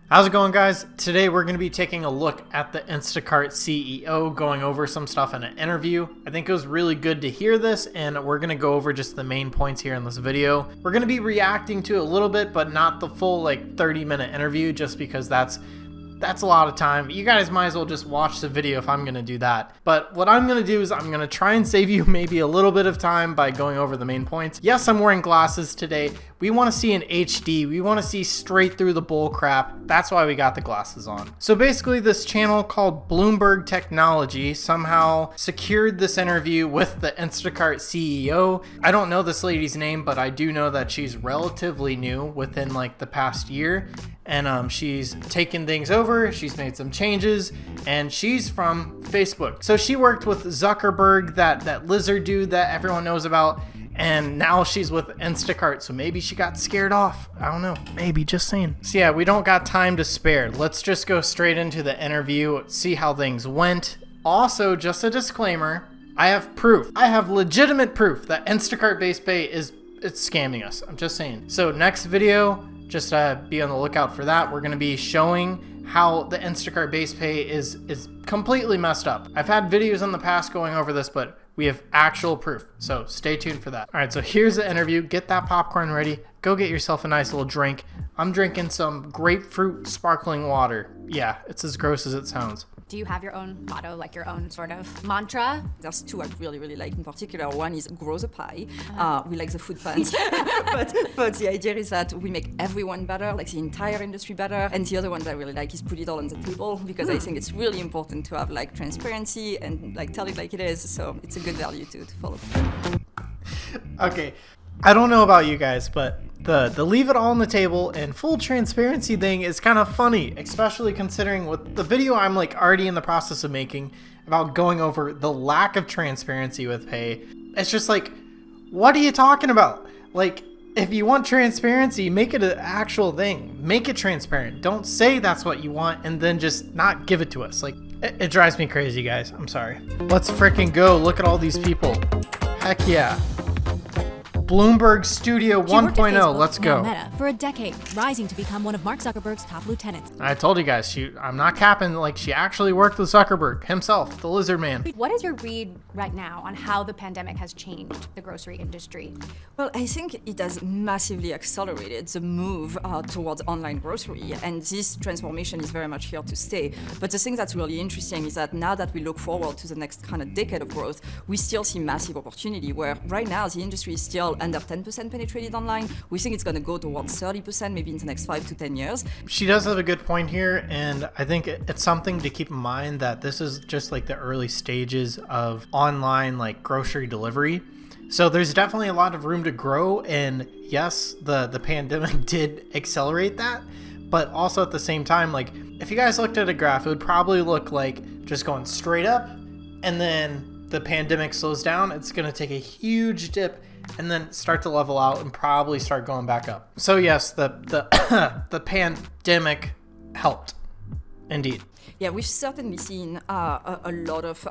How's it going, guys? Today we're going to be taking a look at the Instacart CEO, going over some stuff in an interview. I think it was really good to hear this, and we're going to go over just the main points here in this video. We're going to be reacting to it a little bit, but not the full 30-minute interview, just because that's a lot of time. You guys might as well just watch the video if I'm going to do that. But what I'm going to do is I'm going to try and save you maybe a little bit of time by going over the main points. Yes, I'm wearing glasses today. We want to see in HD. We want to see straight through the bull crap. That's why we got the glasses on. So basically, this channel called Bloomberg Technology somehow secured this interview with the Instacart CEO. I don't know this lady's name, but I do know that she's relatively new within the past year. And she's taken things over, she's made some changes, and she's from Facebook. So she worked with Zuckerberg, that lizard dude that everyone knows about, and now she's with Instacart, so maybe she got scared off. I don't know, maybe, just saying. So yeah, we don't got time to spare. Let's just go straight into the interview, see how things went. Also, just a disclaimer, I have proof. I have legitimate proof that Instacart Base Pay it's scamming us. I'm just saying. So next video, just be on the lookout for that. We're going to be showing how the Instacart Base Pay is completely messed up. I've had videos in the past going over this, but we have actual proof. So stay tuned for that. All right, so here's the interview. Get that popcorn ready. Go get yourself a nice little drink. I'm drinking some grapefruit sparkling water. Yeah, it's as gross as it sounds. Do you have your own motto, your own sort of mantra? There's two I really, really like in particular. One is grow the pie. We like the food puns. but the idea is that we make everyone better, the entire industry better. And the other one that I really like is put it all on the table, because I think it's really important to have transparency and tell it like it is. So it's a good value to follow. Okay, I don't know about you guys, but the leave it all on the table and full transparency thing is kind of funny, especially considering with the video I'm already in the process of making about going over the lack of transparency with pay. It's just what are you talking about? If you want transparency, make it an actual thing. Make it transparent. Don't say that's what you want and then just not give it to us. It drives me crazy, guys. I'm sorry. Let's freaking go. Look at all these people. Heck yeah. Bloomberg Studio 1.0, let's go. Meta for a decade, rising to become one of Mark Zuckerberg's top lieutenants. I told you guys, I'm not capping, she actually worked with Zuckerberg himself, the lizard man. What is your read right now on how the pandemic has changed the grocery industry? Well, I think it has massively accelerated the move towards online grocery, and this transformation is very much here to stay. But the thing that's really interesting is that now that we look forward to the next kind of decade of growth, we still see massive opportunity, where right now the industry is still under 10% penetrated online. We think it's going to go towards 30% maybe in the next 5 to 10 years. She does have a good point here, and I think it's something to keep in mind that this is just the early stages of online grocery delivery. So there's definitely a lot of room to grow, and yes, the pandemic did accelerate that, but also at the same time, if you guys looked at a graph, it would probably look just going straight up, and then the pandemic slows down. It's going to take a huge dip and then start to level out and probably start going back up. So yes, the the pandemic helped, indeed. Yeah, we've certainly seen a lot of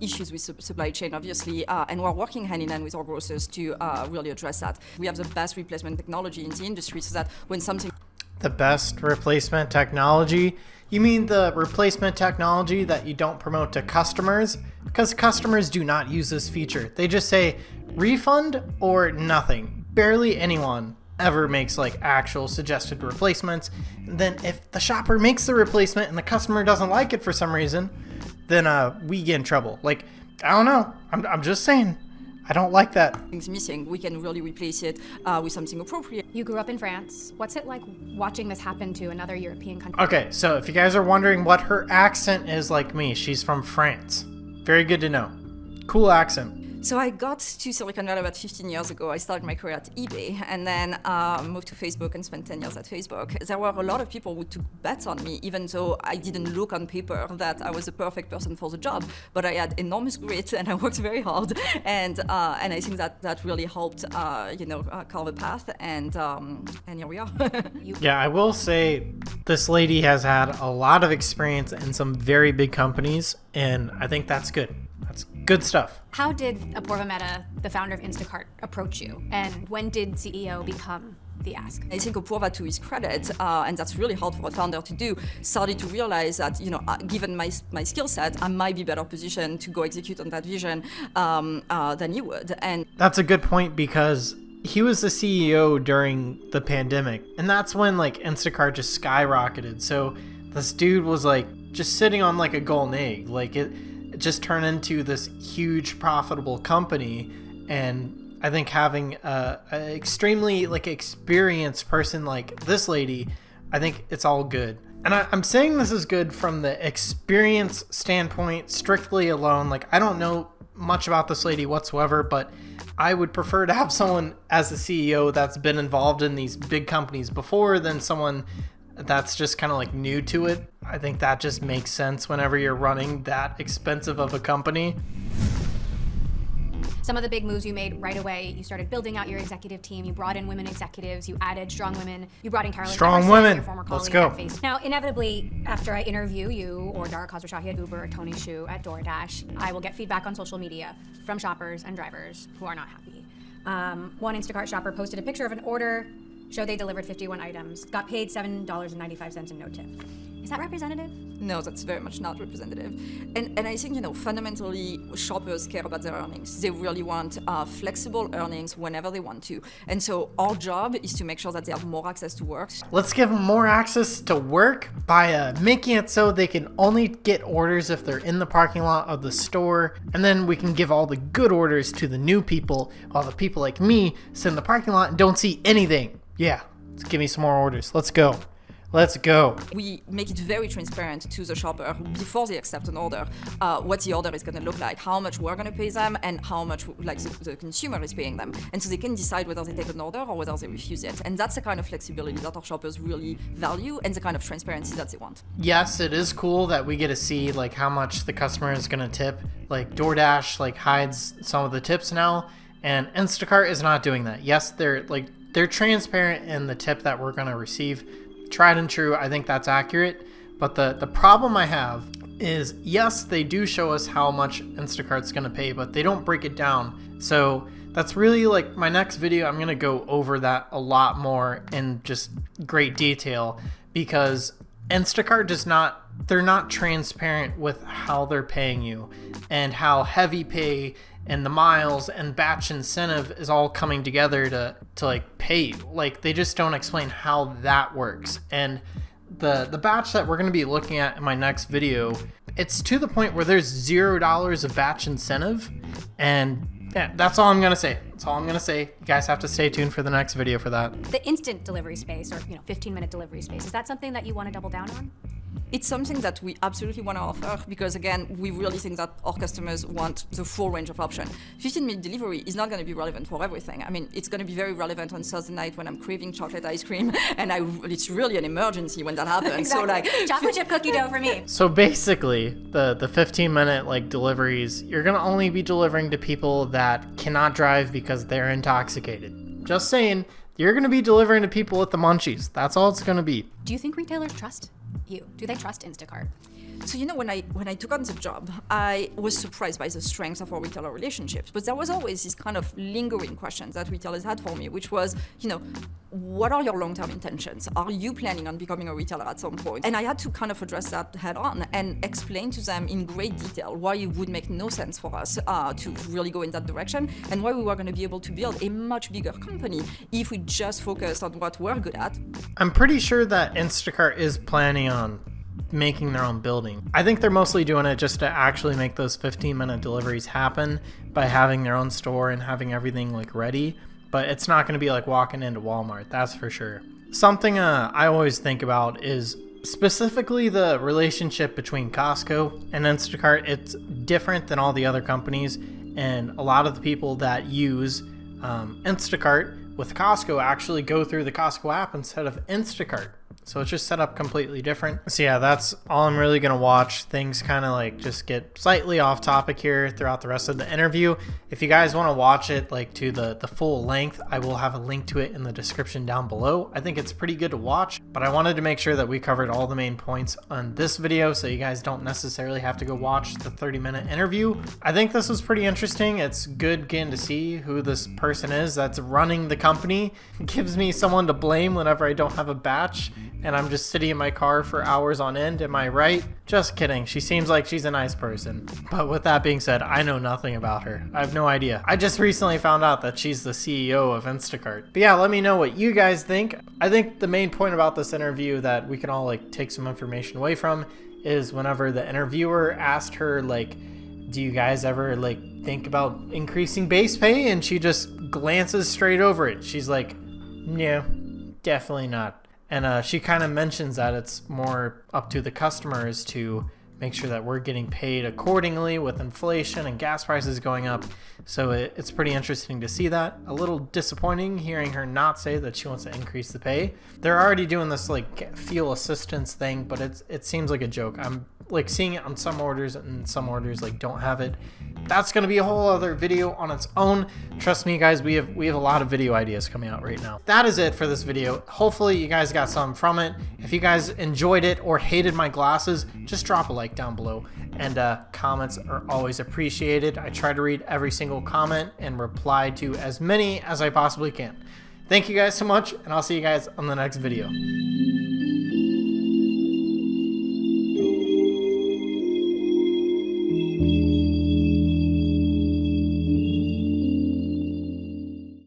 issues with supply chain, obviously, and we're working hand in hand with our grocers to really address that. We have the best replacement technology in the industry, so that when something... The best replacement technology? You mean the replacement technology that you don't promote to customers? Because customers do not use this feature. They just say refund or nothing. Barely anyone ever makes actual suggested replacements. And then if the shopper makes the replacement and the customer doesn't like it for some reason, then we get in trouble. I don't know. I'm just saying. I don't like that. Things missing, we can really replace it with something appropriate. You grew up in France. What's it like watching this happen to another European country? Okay, so if you guys are wondering what her accent is like me, she's from France. Very good to know. Cool accent. So I got to Silicon Valley about 15 years ago. I started my career at eBay and then moved to Facebook and spent 10 years at Facebook. There were a lot of people who took bets on me, even though I didn't look on paper that I was the perfect person for the job. But I had enormous grit and I worked very hard. And I think that really helped, carve a path. And here we are. Yeah, I will say this lady has had a lot of experience in some very big companies, and I think that's good. That's good stuff. How did Aphid, the founder of Instacart, approach you? And when did CEO become the ask. I think Apurva, to his credit, and that's really hard for a founder to do, started to realize that, given my skill set, I might be better positioned to go execute on that vision than he would. And That's a good point, because he was the CEO during the pandemic, and that's when like Instacart just skyrocketed. So this dude was like just sitting on like a golden egg. Like it just turned into this huge profitable company. And I think having a extremely like experienced person like this lady, I think it's all good. And I'm saying this is good from the experience standpoint strictly alone. Like, I don't know much about this lady whatsoever, but I would prefer to have someone as a CEO that's been involved in these big companies before than someone that's just kind of like new to it. I think that just makes sense whenever you're running that expensive of a company. Some of the big moves you made right away, you started building out your executive team, you brought in women executives, you added strong women, you brought in Caroline Strong Patterson, women. your former Let's colleague go. at Facebook. Now, inevitably, after I interview you, or Dara Khosrowshahi at Uber, or Tony Xu at DoorDash, I will get feedback on social media from shoppers and drivers who are not happy. One Instacart shopper posted a picture of an order, showed they delivered 51 items, got paid $7.95 in no tip. Is that representative? no, that's very much not representative. And I think, fundamentally, shoppers care about their earnings. They really want flexible earnings whenever they want to. And so our job is to make sure that they have more access to work. Let's give them more access to work by making it so they can only get orders if they're in the parking lot of the store. And then we can give all the good orders to the new people, while the people like me sit in the parking lot and don't see anything. Yeah, let's give me some more orders. Let's go. Let's go. We make it very transparent to the shopper before they accept an order, what the order is going to look like, how much we're going to pay them, and how much the consumer is paying them. And so they can decide whether they take an order or whether they refuse it. And that's the kind of flexibility that our shoppers really value and the kind of transparency that they want. Yes, it is cool that we get to see like how much the customer is going to tip. Like DoorDash like hides some of the tips now, and Instacart is not doing that. Yes, they're transparent in the tip that we're going to receive. Tried and true, I think that's accurate. But the problem I have is, yes, they do show us how much Instacart's going to pay, but they don't break it down. So that's really like my next video. I'm going to go over that a lot more in just great detail, because Instacart they're not transparent with how they're paying you and how heavy pay and the miles and batch incentive is all coming together to like pay you. Like, they just don't explain how that works. And the batch that we're going to be looking at in my next video, it's to the point where there's $0 of batch incentive. And yeah, that's all I'm going to say. That's all I'm going to say. You guys have to stay tuned for the next video for that. The instant delivery space, or 15-minute delivery space, is that something that you want to double down on? It's something that we absolutely want to offer because, again, we really think that our customers want the full range of options. 15-minute delivery is not going to be relevant for everything. I mean, it's going to be very relevant on Thursday night when I'm craving chocolate ice cream, and it's really an emergency when that happens. Exactly. So, chocolate chip cookie dough for me. So basically, the 15-minute like deliveries, you're going to only be delivering to people that cannot drive because they're intoxicated. Just saying, you're going to be delivering to people with the munchies. That's all it's going to be. Do you think retailers trust you? Do they trust Instacart? So, when I took on the job, I was surprised by the strength of our retailer relationships. But there was always this kind of lingering questions that retailers had for me, which was, what are your long-term intentions? Are you planning on becoming a retailer at some point? And I had to kind of address that head on and explain to them in great detail why it would make no sense for us to really go in that direction, and why we were going to be able to build a much bigger company if we just focused on what we're good at. I'm pretty sure that Instacart is planning on making their own building. I think they're mostly doing it just to actually make those 15-minute deliveries happen by having their own store and having everything like ready. But it's not going to be like walking into Walmart, that's for sure. Something I always think about is specifically the relationship between Costco and Instacart. It's different than all the other companies, and a lot of the people that use Instacart with Costco actually go through the Costco app instead of Instacart. So it's just set up completely different. So yeah, that's all I'm really gonna watch. Things kind of like just get slightly off topic here throughout the rest of the interview. If you guys want to watch it like to the full length, I will have a link to it in the description down below. I think it's pretty good to watch, but I wanted to make sure that we covered all the main points on this video so you guys don't necessarily have to go watch the 30-minute interview. I think this was pretty interesting. It's good getting to see who this person is that's running the company. It gives me someone to blame whenever I don't have a batch and I'm just sitting in my car for hours on end. Am I right? Just kidding. She seems like she's a nice person. But with that being said, I know nothing about her. I have no idea. I just recently found out that she's the CEO of Instacart. But yeah, let me know what you guys think. I think the main point about this interview that we can all like take some information away from is whenever the interviewer asked her like, do you guys ever like think about increasing base pay? And she just glances straight over it. She's like, no, definitely not. And she kind of mentions that it's more up to the customers to make sure that we're getting paid accordingly with inflation and gas prices going up. So it's pretty interesting to see that. A little disappointing hearing her not say that she wants to increase the pay. They're already doing this like fuel assistance thing, but it seems like a joke. I'm like seeing it on some orders and some orders like don't have it. That's going to be a whole other video on its own. Trust me guys, we have a lot of video ideas coming out right now. That is it for this video. Hopefully you guys got something from it. If you guys enjoyed it or hated my glasses, just drop a like down below. And comments are always appreciated. I try to read every single comment and reply to as many as I possibly can. Thank you guys so much, and I'll see you guys on the next video.